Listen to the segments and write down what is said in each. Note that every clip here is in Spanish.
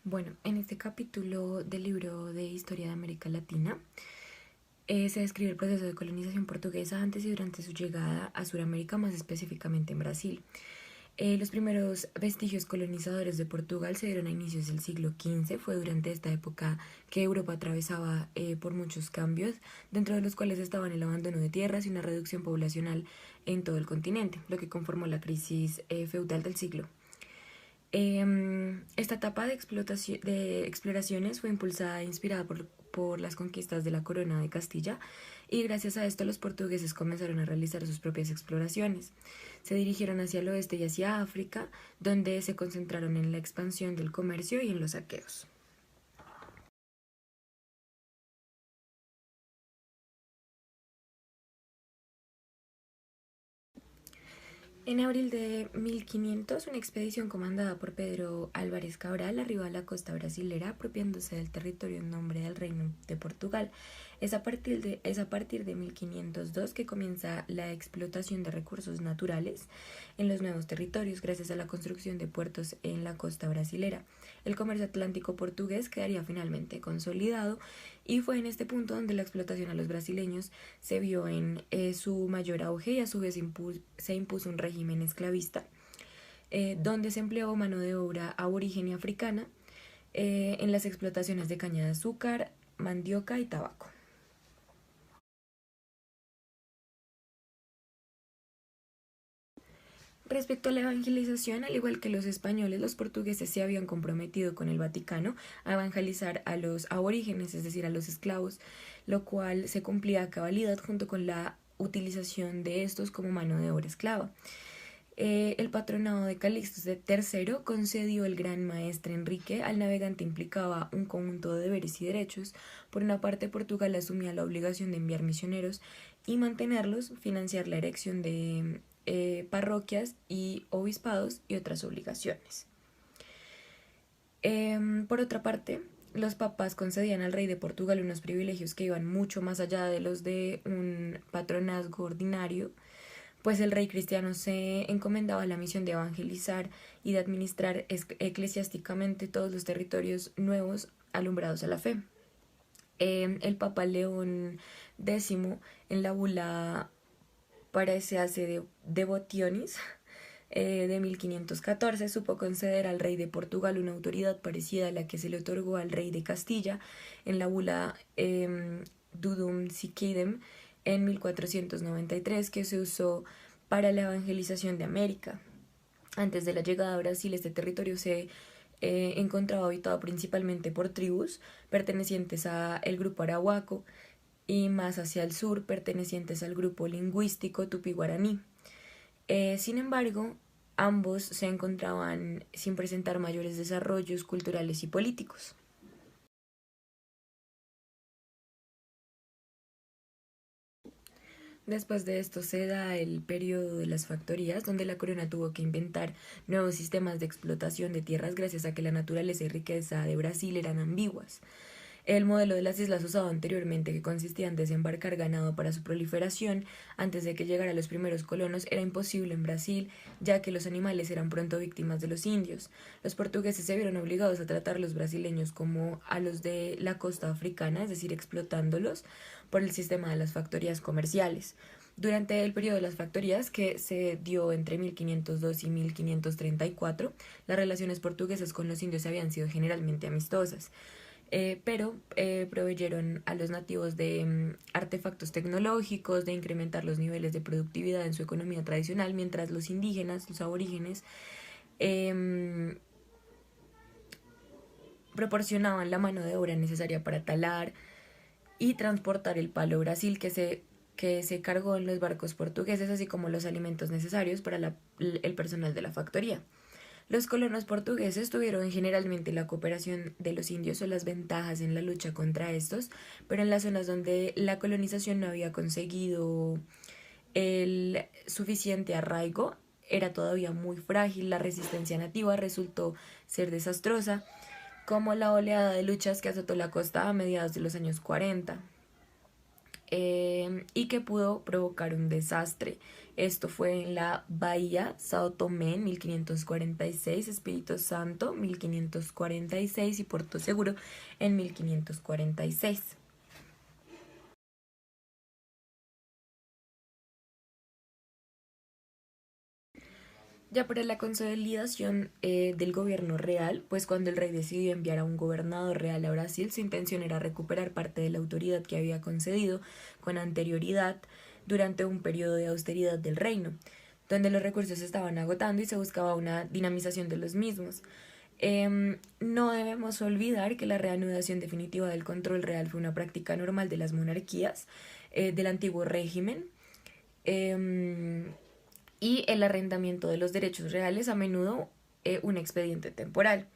Bueno, en este capítulo del libro de Historia de América Latina se describe el proceso de colonización portuguesa antes y durante su llegada a Sudamérica, más específicamente en Brasil. Los primeros vestigios colonizadores de Portugal se dieron a inicios del siglo XV. Fue durante esta época que Europa atravesaba por muchos cambios, dentro de los cuales estaban el abandono de tierras y una reducción poblacional en todo el continente, lo que conformó la crisis feudal del siglo. Esta etapa de exploraciones fue impulsada e inspirada por las conquistas de la corona de Castilla, y gracias a esto los portugueses comenzaron a realizar sus propias exploraciones. Se dirigieron hacia el oeste y hacia África, donde se concentraron en la expansión del comercio y en los saqueos. En abril de 1500, una expedición comandada por Pedro Álvares Cabral arribó a la costa brasilera, apropiándose del territorio en nombre del Reino de Portugal. Es a partir de 1502 que comienza la explotación de recursos naturales en los nuevos territorios, gracias a la construcción de puertos en la costa brasilera. El comercio atlántico portugués quedaría finalmente consolidado, y fue en este punto donde la explotación a los brasileños se vio en su mayor auge, y a su vez se impuso un régimen esclavista, donde se empleó mano de obra aborigen y africana en las explotaciones de caña de azúcar, mandioca y tabaco. Respecto a la evangelización, al igual que los españoles, los portugueses se habían comprometido con el Vaticano a evangelizar a los aborígenes, es decir, a los esclavos, lo cual se cumplía a cabalidad junto con la utilización de estos como mano de obra esclava. El patronado de Calixto III concedió el Gran Maestre Enrique al navegante implicaba un conjunto de deberes y derechos. Por una parte, Portugal asumía la obligación de enviar misioneros y mantenerlos, financiar la erección de parroquias y obispados y otras obligaciones. Por otra parte, los papas concedían al rey de Portugal unos privilegios que iban mucho más allá de los de un patronazgo ordinario, pues el rey cristiano se encomendaba la misión de evangelizar y de administrar eclesiásticamente todos los territorios nuevos alumbrados a la fe. El Papa León X, en la bula Paraceae de Devotionis de 1514, supo conceder al rey de Portugal una autoridad parecida a la que se le otorgó al rey de Castilla en la bula Dudum Siquidem en 1493, que se usó para la evangelización de América. Antes de la llegada a Brasil, este territorio se encontraba habitado principalmente por tribus pertenecientes al grupo arahuaco, y más hacia el sur pertenecientes al grupo lingüístico tupi-guaraní. Sin embargo, ambos se encontraban sin presentar mayores desarrollos culturales y políticos. Después de esto se da el periodo de las factorías, donde la corona tuvo que inventar nuevos sistemas de explotación de tierras gracias a que la naturaleza y riqueza de Brasil eran ambiguas. El modelo de las islas usado anteriormente, que consistía en desembarcar ganado para su proliferación antes de que llegaran los primeros colonos, era imposible en Brasil, ya que los animales eran pronto víctimas de los indios. Los portugueses se vieron obligados a tratar a los brasileños como a los de la costa africana, es decir, explotándolos por el sistema de las factorías comerciales. Durante el periodo de las factorías, que se dio entre 1502 y 1534, las relaciones portuguesas con los indios habían sido generalmente amistosas. Pero proveyeron a los nativos de artefactos tecnológicos, de incrementar los niveles de productividad en su economía tradicional, mientras los indígenas, los aborígenes, proporcionaban la mano de obra necesaria para talar y transportar el palo Brasil que se cargó en los barcos portugueses, así como los alimentos necesarios para el personal de la factoría. Los colonos portugueses tuvieron generalmente la cooperación de los indios o las ventajas en la lucha contra estos, pero en las zonas donde la colonización no había conseguido el suficiente arraigo, era todavía muy frágil. La resistencia nativa resultó ser desastrosa, como la oleada de luchas que azotó la costa a mediados de los años 40. y que pudo provocar un desastre. Esto fue en la Bahía, Sao Tomé en 1546, Espíritu Santo 1546 y Puerto Seguro en 1546. Ya para la consolidación del gobierno real, pues cuando el rey decidió enviar a un gobernador real a Brasil, su intención era recuperar parte de la autoridad que había concedido con anterioridad durante un periodo de austeridad del reino, donde los recursos se estaban agotando y se buscaba una dinamización de los mismos. No debemos olvidar que la reanudación definitiva del control real fue una práctica normal de las monarquías del antiguo régimen. Eh, y el arrendamiento de los derechos reales, a menudo un expediente temporal.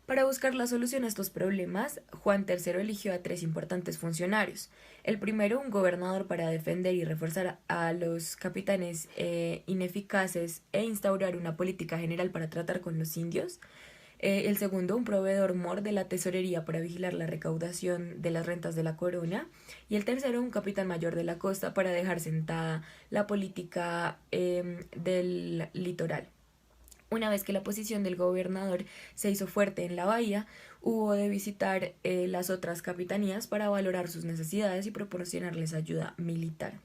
Para buscar la solución a estos problemas, Juan III eligió a tres importantes funcionarios. El primero, un gobernador para defender y reforzar a los capitanes ineficaces e instaurar una política general para tratar con los indios. El segundo, un proveedor mor de la tesorería para vigilar la recaudación de las rentas de la corona. Y el tercero, un capitán mayor de la costa para dejar sentada la política del litoral. Una vez que la posición del gobernador se hizo fuerte en la bahía, hubo de visitar las otras capitanías para valorar sus necesidades y proporcionarles ayuda militar.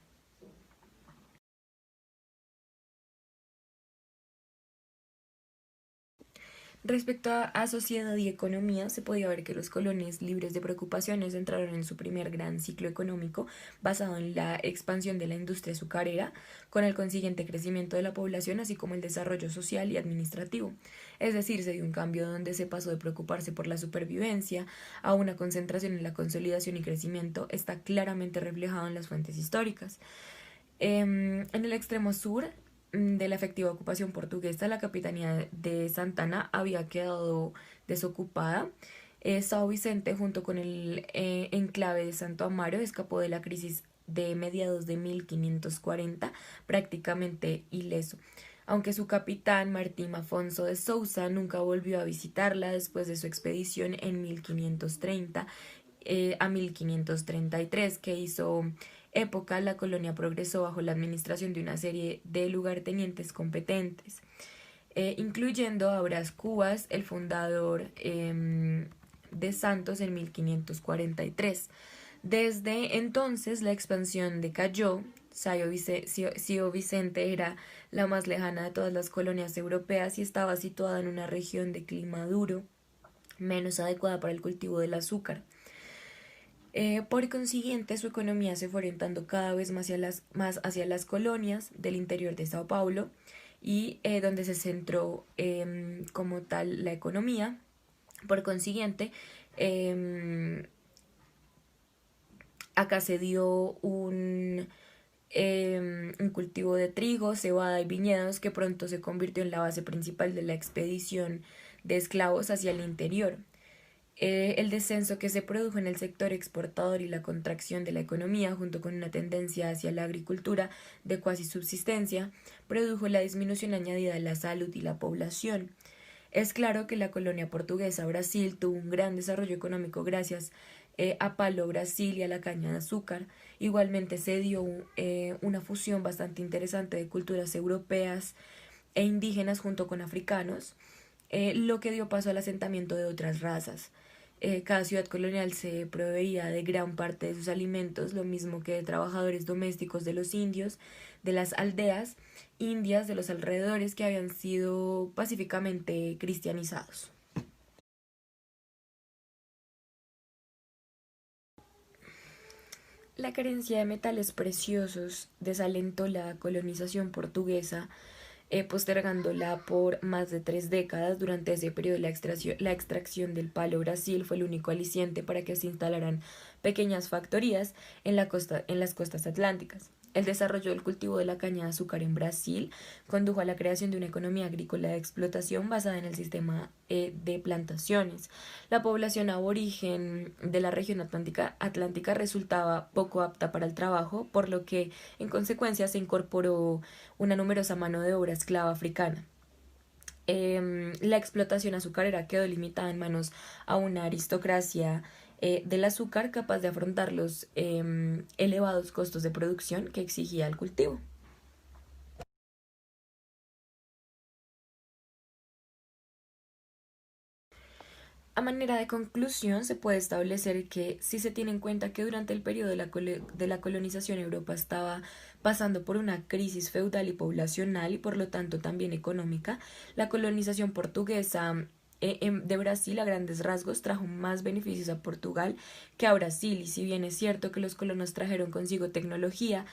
Respecto a sociedad y economía, se podía ver que los colones libres de preocupaciones entraron en su primer gran ciclo económico basado en la expansión de la industria azucarera, con el consiguiente crecimiento de la población, así como el desarrollo social y administrativo. Es decir, se dio un cambio donde se pasó de preocuparse por la supervivencia a una concentración en la consolidación y crecimiento, está claramente reflejado en las fuentes históricas. En el extremo sur de la efectiva ocupación portuguesa, la capitanía de Santana había quedado desocupada. São Vicente, junto con el enclave de Santo Amaro, escapó de la crisis de mediados de 1540 prácticamente ileso, aunque su capitán Martim Afonso de Sousa nunca volvió a visitarla después de su expedición en 1530 a 1533, que hizo época. La colonia progresó bajo la administración de una serie de lugartenientes competentes, incluyendo a Brás Cubas, el fundador de Santos en 1543. Desde entonces la expansión decayó. São Vicente era la más lejana de todas las colonias europeas y estaba situada en una región de clima duro, menos adecuada para el cultivo del azúcar. Por consiguiente, su economía se fue orientando cada vez más hacia las colonias del interior de Sao Paulo y donde se centró como tal la economía. Por consiguiente, acá se dio un cultivo de trigo, cebada y viñedos que pronto se convirtió en la base principal de la expedición de esclavos hacia el interior. El descenso que se produjo en el sector exportador y la contracción de la economía, junto con una tendencia hacia la agricultura de cuasi subsistencia, produjo la disminución añadida de la salud y la población. Es claro que la colonia portuguesa Brasil tuvo un gran desarrollo económico gracias a Palo Brasil y a la caña de azúcar. Igualmente se dio una fusión bastante interesante de culturas europeas e indígenas junto con africanos, lo que dio paso al asentamiento de otras razas. Cada ciudad colonial se proveía de gran parte de sus alimentos, lo mismo que de trabajadores domésticos de los indios, de las aldeas indias de los alrededores que habían sido pacíficamente cristianizados. La carencia de metales preciosos desalentó la colonización portuguesa, postergándola por más de 3 décadas. Durante ese periodo la extracción del palo Brasil fue el único aliciente para que se instalaran pequeñas factorías en las costas atlánticas. El desarrollo del cultivo de la caña de azúcar en Brasil condujo a la creación de una economía agrícola de explotación basada en el sistema de plantaciones. La población aborigen de la región atlántica resultaba poco apta para el trabajo, por lo que en consecuencia se incorporó una numerosa mano de obra esclava africana. La explotación azucarera quedó limitada en manos a una aristocracia del azúcar capaz de afrontar los elevados costos de producción que exigía el cultivo. A manera de conclusión, se puede establecer que si se tiene en cuenta que durante el periodo de la colonización Europa estaba pasando por una crisis feudal y poblacional y por lo tanto también económica, la colonización portuguesa de Brasil a grandes rasgos trajo más beneficios a Portugal que a Brasil, y si bien es cierto que los colonos trajeron consigo tecnología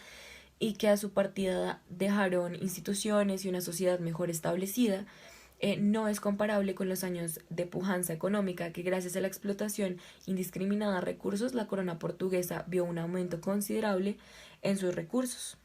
y que a su partida dejaron instituciones y una sociedad mejor establecida, no es comparable con los años de pujanza económica que gracias a la explotación indiscriminada de recursos la corona portuguesa vio un aumento considerable en sus recursos.